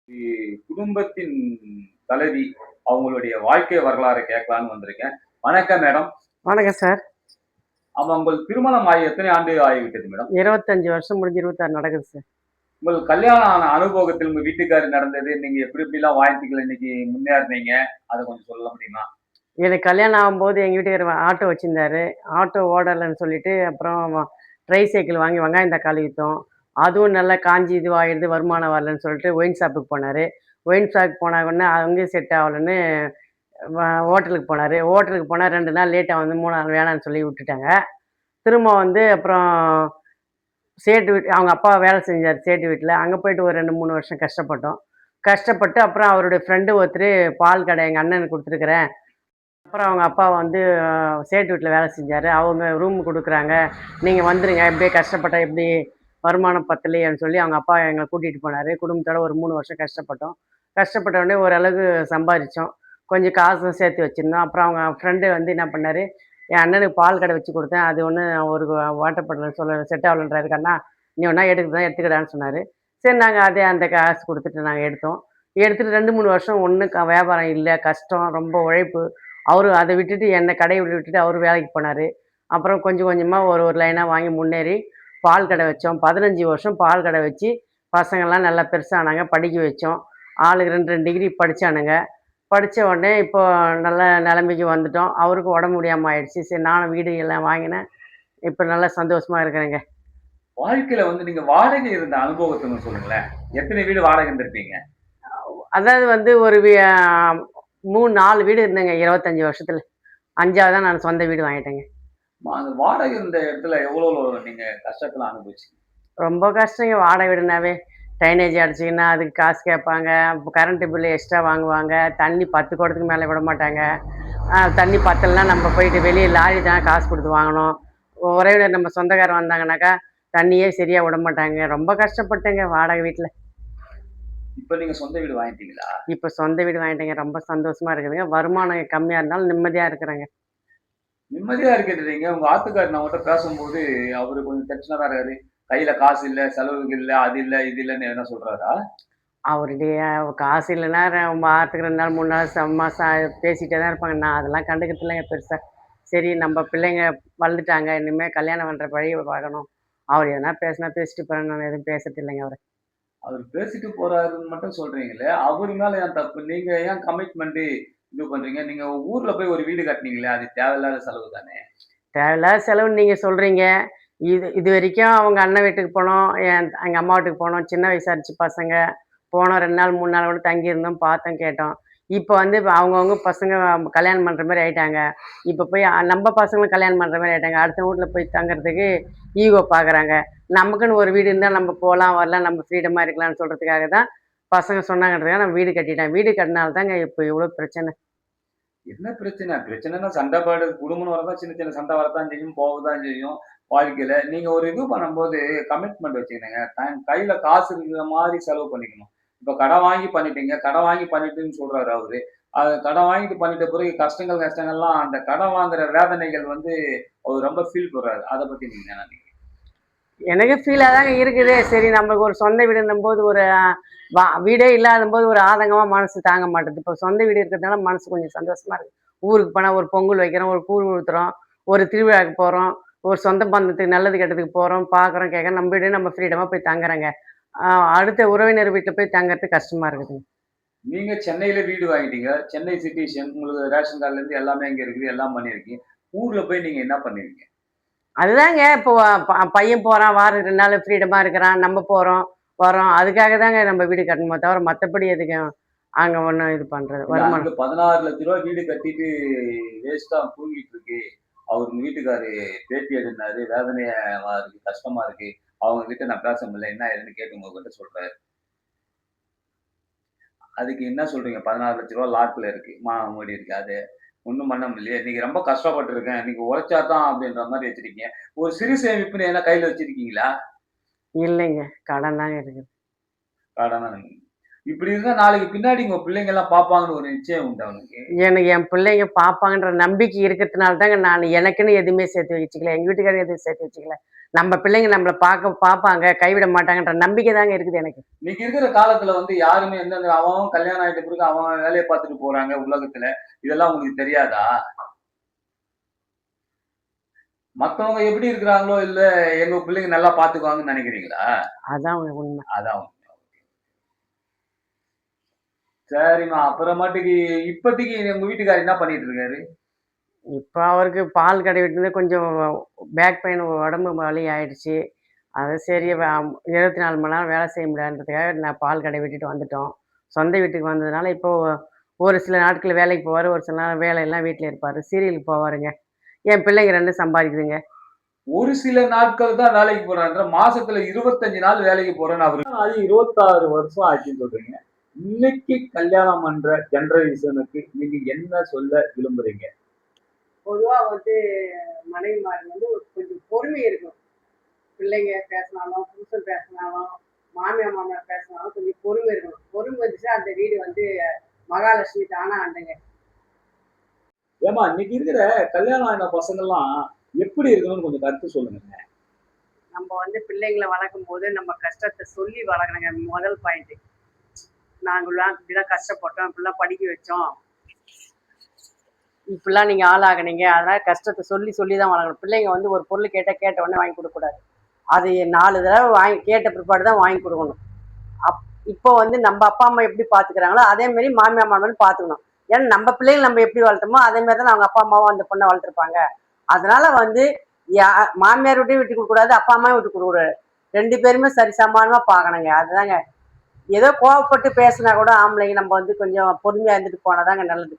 குடும்பத்தின் தலைவி அவங்களுடைய வாழ்க்கை வரலாறை கேட்கலான்னு வந்திருக்கேன். வணக்கம் மேடம். வணக்கம் சார். ஆமா, உங்கள் திருமணம் ஆகி எத்தனை ஆண்டு ஆகிவிட்டது மேடம்? 25 வருஷம் முடிஞ்சு 26 நடக்குது சார். உங்கள் கல்யாணம் ஆன அனுபவத்தில் உங்க வீட்டுக்காரர் நடந்தது, நீங்க எப்படி எப்படிலாம் வாழ்க்கையில இன்னைக்கு முன்னேறுனீங்க, அத கொஞ்சம் சொல்ல முடியுமா? எனக்கு கல்யாணம் ஆகும்போது எங்க வீட்டுக்காரர் ஆட்டோ வச்சிருந்தாரு. ஆட்டோ ஓடலன்னு சொல்லிட்டு, அப்புறம் ட்ரை சைக்கிள் வாங்கி வெங்காயம், தக்காளி வித்தோம். அதுவும் நல்லா காஞ்சு இதுவாயிடுது, வருமானம் வரலன்னு சொல்லிட்டு ஒயின் ஷாப்புக்கு போனாரு. ஒயின் ஷாப்புக்கு போன உடனே அங்கேயும் செட் ஆகலன்னு வ ஹோட்டலுக்கு போனாரு. ஹோட்டலுக்கு போனா 2 நாள் லேட்டா வந்து 3 நாள் வேணான்னு சொல்லி விட்டுட்டாங்க. திரும்ப வந்து அப்புறம் சேட்டு வீட்டு அவங்க அப்பா வேலை செஞ்சாரு சேட்டு வீட்ல. அங்க போயிட்டு ஒரு 2, 3 வருஷம் கஷ்டப்பட்டோம். கஷ்டப்பட்டு அப்புறம் அவருடைய ஃப்ரெண்டு ஒருத்தரு பால் கடை எங்க அண்ணனுக்கு குடுத்துருக்கிறேன். அப்புறம் அவங்க அப்பா வந்து சேட்டு வீட்ல வேலை செஞ்சாரு. அவங்க ரூம் குடுக்குறாங்க. நீங்க வந்துருங்க. இப்படியே கஷ்டப்பட்டா எப்படி வருமானம் பத்தலையேன்னு சொல்லி அவங்க அப்பா எங்கள கூட்டிட்டு போனாரு. குடும்பத்தோட ஒரு 3 வருஷம் கஷ்டப்பட்டோம். கஷ்டப்பட்ட உடனே ஓரளவு சம்பாதிச்சோம். கொஞ்சம் காசும் சேர்த்து வச்சிருந்தோம். அப்புறம் அவங்க ஃப்ரெண்டு வந்து என்ன பண்ணாரு, என் அண்ணனுக்கு பால் கடை வச்சு குடுத்தேன். அது ஒண்ணும் அவருக்கு ஓட்டப்படல செட் ஆகலன்றாரு. "கண்ணா, நீ வேணா எடுக்கிறதா எடுத்துக்கடான்னு" சொன்னாரு. சரி நாங்க அதே அந்த காசு குடுத்துட்டு நாங்க எடுத்தோம். எடுத்துட்டு 2, 3 வருஷம் ஒண்ணும் வியாபாரம் இல்ல. கஷ்டம். ரொம்ப உழைப்பு. அவரு அத விட்டுட்டு என்ன கடைய விட்டுட்டு அவரு வேலைக்கு போனாரு. அப்புறம் கொஞ்சம் கொஞ்சமா ஒரு ஒரு லைனா வாங்கி முன்னேறி பால் கடை வச்சோம். 15 வருஷம் பால் கடை வச்சு பசங்கள்லாம் நல்லா பெருசானாங்க. படிக்க வச்சோம். ஆளுக்கு 2, 2 டிகிரி படிச்சானுங்க. படிச்ச உடனே இப்போ நல்ல நிலைமைக்கு வந்துட்டோம். அவருக்கும் உடம்பு முடியாம ஆயிடுச்சு. சரி நானும் வீடு எல்லாம் வாங்கினேன். இப்ப நல்லா சந்தோஷமா இருக்கிறேங்க. வாழ்க்கையில வந்து நீங்க வாடகை இருந்த அனுபவத்த கொஞ்சம் சொல்லுங்களேன். எத்தனை வீடு வாடகை இருந்திருப்பீங்க? அதாவது வந்து ஒரு 3, 4 வீடு இருந்தேங்க 25 வருஷத்துல. 5வதா நான் சொந்த வீடு வாங்கிட்டேங்க. அந்த வாடகை இருந்த இடத்துல எவ்வளோ நீங்க கஷ்டத்தலாம் அனுபவிச்சீங்க? ரொம்ப கஷ்டங்க வாடகை வீடுனாவே. ட்ரைனேஜ் அடைச்சிங்கன்னா அதுக்கு காசு கேட்பாங்க. கரண்ட்டு பில்லு எக்ஸ்ட்ரா வாங்குவாங்க. தண்ணி 10 குடத்துக்கு மேல விட மாட்டாங்க. தண்ணி பத்தலன்னா நம்ம போயிட்டு வெளிய லாரி தான் காசு குடுத்து வாங்கணும். உறவினர் நம்ம சொந்தக்காரர் வந்தாங்கனாக்கா, தண்ணியே சரியா விடமாட்டாங்க. ரொம்ப கஷ்டப்பட்டேங்க வாடகை வீட்ல. இப்ப நீங்க சொந்த வீடு வாங்கிட்டீங்களா? இப்ப சொந்த வீடு வாங்கிட்டேங்க. ரொம்ப சந்தோஷமா இருக்குதுங்க. வருமானம் கம்மியா இருந்தாலும் நிம்மதியா இருக்கிறேங்க. நிம்மதியா இருக்கிறீங்க. உங்க ஆத்துக்காரர் நான் உங்கட்ட பேசும்போது, அவரு கொஞ்சம் டென்ஷனா தான் இருக்காரு. கையில காசு இல்ல, செலவுக்கு இல்ல, அது இல்ல, இது இல்லன்னு எதனா சொல்றாரா? அவருடைய காசு இல்லைன்னா வாரத்துக்கு 2 நாள் 3 நாள் சும்மா பேசிட்டே தான் இருப்பாங்க. நான் அதெல்லாம் கண்டுக்கிறது இல்லைங்க பெருசா. சரி நம்ம பிள்ளைங்க வளர்ந்துட்டாங்க. இனிமே கல்யாணம் பண்ற வழிய பார்க்கணும். அவர் எதனா பேசினா பேசிட்டு போறேன். நான் எதுவும் பேசுறது இல்லைங்க அவர. அவரு பேசிட்டு போறாருன்னு மட்டும் சொல்றீங்களே, அவரு மேல ஏன் தப்பு? நீங்க ஏன் கமிட்மெண்ட் இது பண்றீங்க? நீங்க ஊர்ல போய் ஒரு வீடு கட்டுனீங்களே, அது தேவையில்லாத செலவு தானே! தேவையில்லாத செலவுன்னு நீங்க சொல்றீங்க. இதுவரைக்கும் அவங்க அண்ணன் வீட்டுக்கு போனோம். எங்க அம்மா வீட்டுக்கு போனோம். சின்ன வயசா இருந்துச்சு பசங்க. போனோம் 2 நாள் 3 நாள் கூட தங்கியிருந்தோம். பார்த்தோம், கேட்டோம். இப்ப வந்து அவங்கவங்க பசங்க கல்யாணம் பண்ற மாரி ஆயிட்டாங்க. இப்ப போய் நம்ம பசங்களும் கல்யாணம் பண்ற மாரி ஆயிட்டாங்க. அடுத்த வீட்ல போய் தங்குறதுக்கு ஈகோ பார்க்குறாங்க. நமக்குன்னு ஒரு வீடு இருந்தா நம்ம போலாம், வரலாம், நம்ம ஃப்ரீடமா இருக்கலாம்னு சொல்றதுக்காக தான் பசங்க சொன்னாங்கன்றதுக்காக நான் வீடு கட்டிட்டேன். வீடு கட்டினால தாங்க இப்ப இவ்ளோ பிரச்சனை. என்ன பிரச்சனை? பிரச்சனைன்னா சண்டைப்பாடு குடும்பம்னு வரதா சின்ன சின்ன சண்டை வரத்தான் செய்யும், போகத்தான் செய்யும் வாழ்க்கையில. நீங்க ஒரு இது பண்ணும்போது கமிட்மெண்ட் வச்சுக்கணுங்க. கையில காசு இருக்கிற மாரி செலவு பண்ணிக்கணும். இப்ப கடன் வாங்கி பண்ணிட்டீங்க. கடன் வாங்கி பண்ணிட்டேன்னு சொல்றாரு அவரு. அது கடன் வாங்கிட்டு பண்ணிட்ட பிறகு கஷ்டங்கள், நஷ்டங்கள்லாம் அந்த கடன் வாங்குற வேதனைகள் வந்து அவரு ரொம்ப ஃபீல் பண்றாரு. அத பத்தி நீங்க என்ன நினைக்கிறீங்க? எனக்கு ஃபீலா தாங்க இருக்குது. சரி நம்மளுக்கு ஒரு சொந்த வீடுன்னும்போது ஒரு வீடே இல்லாதம்போது ஒரு ஆதங்கமா மனசு தாங்க மாட்டுது. இப்போ சொந்த வீடு இருக்கிறதுனால மனசு கொஞ்சம் சந்தோஷமா இருக்கு. ஊருக்கு போனா ஒரு பொங்கல் வைக்கிறோம், ஒரு கூழ் ஊத்துறோம், ஒரு திருவிழாவுக்கு போறோம், ஒரு சொந்த பந்தத்துக்கு நல்லது கெட்டதுக்கு போறோம், பார்க்குறோம், கேட்குறோம். நம்ம வீடு நம்ம ஃப்ரீடமா போய் தங்குறோங்க. அடுத்த உறவினர் வீட்ல போய் தங்குறது கஷ்டமா இருக்குதுங்க. நீங்க சென்னையில வீடு வாங்கிட்டீங்க. சென்னை சிட்டிசன். உங்களுக்கு ரேஷன் கார்ட்லேருந்து எல்லாமே இங்க இருக்குது. எல்லாம் பண்ணியிருக்கீங்க. ஊர்ல போய் நீங்க என்ன பண்ணுவீங்க? அதுதாங்க இப்போ பையன் போறான், வாரம் 2 நாள் ஃப்ரீடமா இருக்கிறான். நம்ம போறோம், வரோம். அதுக்காக தாங்க நம்ம வீடு கட்டணுமே தவிர, மத்தபடி எதுக்கும் அங்க ஒண்ணும் இது பண்றது இல்ல அங்க வருமானம். ரூ. 16,00,000 வீடு கட்டிட்டு வேஸ்ட்டா தூங்கிட்டு இருக்கு. அவரு உங்க வீட்டுக்காரு பேட்டி எடுனாரு. வேதனையா இருக்கு, கஷ்டமா இருக்கு. அவங்க கிட்ட நான் பேச முடியல. என்ன ஏதுன்னு கேட்டு உங்ககிட்ட சொல்றாரு. அதுக்கு என்ன சொல்றீங்க? ரூ. 16,00,000 லாக்ல இருக்கு. மூடி இருக்கு. அது ஒண்ணும் பண்ண முடியலையே. நீங்க ரொம்ப கஷ்டப்பட்டுருக்கேன். நீங்க உழைச்சா தான் அப்படின்ற மாரி வச்சிருக்கீங்க. ஒரு சிறு சேமிப்புன்னு எதனா கையில வச்சிருக்கீங்களா? இல்லைங்க. கடன் தாங்க இருக்குது. கடனா இப்படி இருந்தா நாளைக்கு பின்னாடி உங்க பிள்ளைங்க எல்லாம் பாப்பாங்கன்னு ஒரு நிச்சயம் உண்டு அவனுக்கு. எனக்கு என் பிள்ளைங்க பார்ப்பாங்கன்ற நம்பிக்கை இருக்கிறதுனால தாங்க நான் எனக்குன்னு எதுவுமே சேர்த்து வச்சுக்கல. எங்க வீட்டுக்காரர் எதுவும் சேர்த்து வச்சுக்கல. நம்ம பிள்ளைங்க நம்மள பார்ப்பாங்க, கைவிட மாட்டாங்கன்ற நம்பிக்கை தாங்க இருக்குது எனக்கு. இன்னைக்கு இருக்கிற காலத்துல வந்து யாருமே எந்தெந்த அவன் கல்யாணம் ஆயிட்ட பிறகு அவன் வேலையை பார்த்துட்டு போறாங்க உலகத்துல. இதெல்லாம் உங்களுக்கு தெரியாதா? மத்தவங்க எப்படி இருக்கிறாங்களோ, இல்ல எங்க பிள்ளைங்க நல்லா பார்த்துக்குவாங்கன்னு நினைக்கிறீங்களா? அதான் உண்மை. அதான் உண்மை. சரிம்மா. அப்புறமாட்டுக்கு இப்பதைக்கு உங்க வீட்டுக்காரர் என்ன பண்ணிட்டு இருக்காரு? இப்ப அவருக்கு பால் கடை விட்டுருந்து கொஞ்சம் பேக் பெயின் உடம்பு வலி ஆயிடுச்சு. அது சரி 24 மணி நேரம் வேலை செய்ய முடியாதுன்றதுக்காக நான் பால் கடை விட்டுட்டு வந்துட்டோம். சொந்த வீட்டுக்கு வந்ததுனால இப்போ ஒரு சில நாட்கள் வேலைக்கு போவாரு. ஒரு சில நேரம் வேலையெல்லாம் வீட்ல இருப்பாரு. சீரியலுக்கு போவாருங்க. என் பிள்ளைங்க 2 சம்பாதிக்குதுங்க. ஒரு சில நாட்கள் தான் வேலைக்கு போறான்ற மாசத்துல 25 நாள் வேலைக்கு போறேன்னு அவரு ஆகி 26 வருஷம் ஆச்சுன்னு சொல்றீங்க. இன்னைக்கு கல்யாணம் பண்ற ஜெனரேஷனுக்கு நீங்க என்ன சொல்ல விரும்புறீங்க? பொதுவா வந்து மனைவிமார்கள் வந்து கொஞ்சம் பொறுமை இருக்கணும். பிள்ளைங்க பேசினாலும், புருஷன் பேசினாலும், மாமியார், மாமனார் பேசினாலும் கொஞ்சம் பொறுமை இருக்கணும். பொறுமை வந்துச்சுன்னா அந்த வீடு வந்து மகாலட்சுமி தானா ஆண்டுங்க. ஏம்மா இன்னைக்கு இருக்கிற கல்யாணம் ஆன பசங்கள்லாம் எப்படி இருக்கணும்னு கொஞ்சம் கருத்து சொல்லுங்க. நம்ம வந்து பிள்ளைங்கள வளர்க்கும்போது நம்ம கஷ்டத்த சொல்லி வளர்க்கணுங்க. முதல் பாயிண்ட். நாங்கலாம் இப்படிலாம் கஷ்டப்பட்டோம், இப்படிலாம் படிக்க வச்சோம். இப்படிலாம் நீங்க ஆளாகுனீங்க. அதனால கஷ்டத்த சொல்லி சொல்லி தான் வளர்க்கணும். பிள்ளைங்க வந்து ஒரு பொருள் கேட்டா கேட்ட உடனே வாங்கி கொடுக்கக்கூடாது. அது 4 தடவ வாங்கி கேட்ட பிற்பாடு தான் வாங்கி கொடுக்கணும். அப் இப்போ வந்து நம்ம அப்பா, அம்மா எப்படி பார்த்துக்கிறாங்களோ, அதே மாரி மாமியார், மாமனாரும் பார்த்துக்கணும். ஏன்னா நம்ம பிள்ளைங்கள நம்ம எப்படி வளர்த்தோமோ, அதே மாரி தான் அவங்க அப்பா, அம்மாவும் அந்த பொண்ண வளர்த்துருப்பாங்க. அதனால வந்து யா மாமியார் வீட்டையும் விட்டு குடுக்கக்கூடாது, அப்பா அம்மாவையும் விட்டு குடுக்கக்கூடாது. 2 பேருமே சரிசமானமா பார்க்கணுங்க. அதுதாங்க. ஏதோ கோவப்பட்டு பேசினா கூட ஆம்பளைங்க நம்ம வந்து கொஞ்சம் பொறுமையா இருந்துட்டு போனா தாங்க நல்லது.